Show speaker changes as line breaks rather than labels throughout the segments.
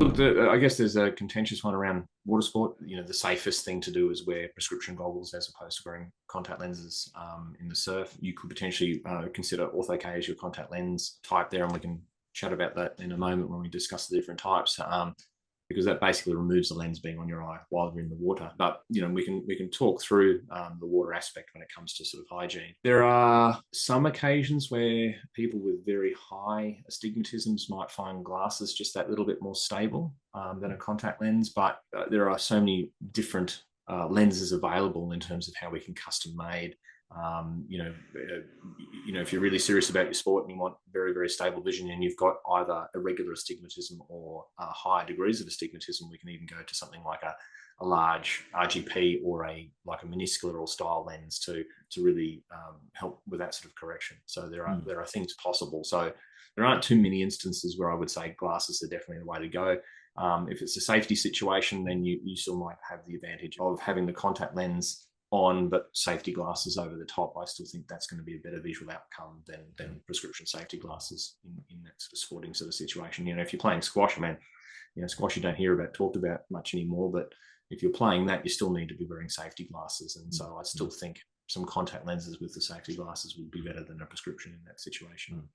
Look, I guess there's a contentious one around water sport. You know, the safest thing to do is wear prescription goggles as opposed to wearing contact lenses in the surf. You could potentially consider Ortho-K as your contact lens type there, and we can chat about that in a moment when we discuss the different types. Because that basically removes the lens being on your eye while you're in the water. But you know, we can talk through the water aspect when it comes to sort of hygiene. There are some occasions where people with very high astigmatisms might find glasses just that little bit more stable than a contact lens. But there are so many different lenses available in terms of how we can custom made. If you're really serious about your sport and you want very, very stable vision and you've got either irregular astigmatism or higher degrees of astigmatism, we can even go to something like a large RGP or a meniscular or style lens to really help with that sort of correction. So there are things possible. So there aren't too many instances where I would say glasses are definitely the way to go. If it's a safety situation, then you still might have the advantage of having the contact lens on, but safety glasses over the top. I still think that's going to be a better visual outcome than prescription safety glasses in that sort of sporting sort of situation. You know, if you're playing squash, squash you don't hear talked about much anymore, but if you're playing that, you still need to be wearing safety glasses. And so I still think some contact lenses with the safety glasses would be better than a prescription in that situation.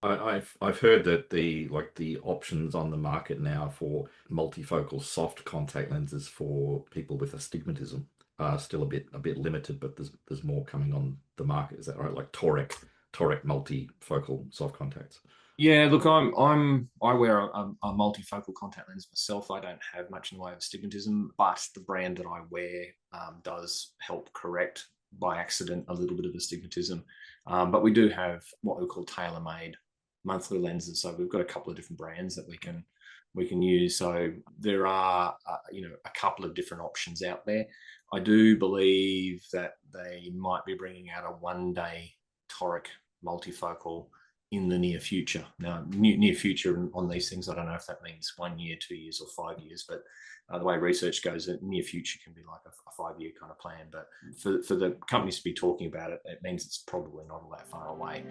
I've heard that the options on the market now for multifocal soft contact lenses for people with astigmatism are still a bit limited, but there's more coming on the market. Is that right? Like toric multifocal soft contacts.
Yeah, look, I wear a multifocal contact lens myself. I don't have much in the way of astigmatism, but the brand that I wear does help correct by accident a little bit of astigmatism. But we do have what we call tailor-made monthly lenses. So we've got a couple of different brands that we can use. So there are a couple of different options out there. I do believe that they might be bringing out a one-day toric multifocal in the near future. Now, near future on these things, I don't know if that means 1 year, 2 years, or 5 years, but the way research goes, near future can be like a 5-year kind of plan. But for the companies to be talking about it, it means it's probably not all that far away.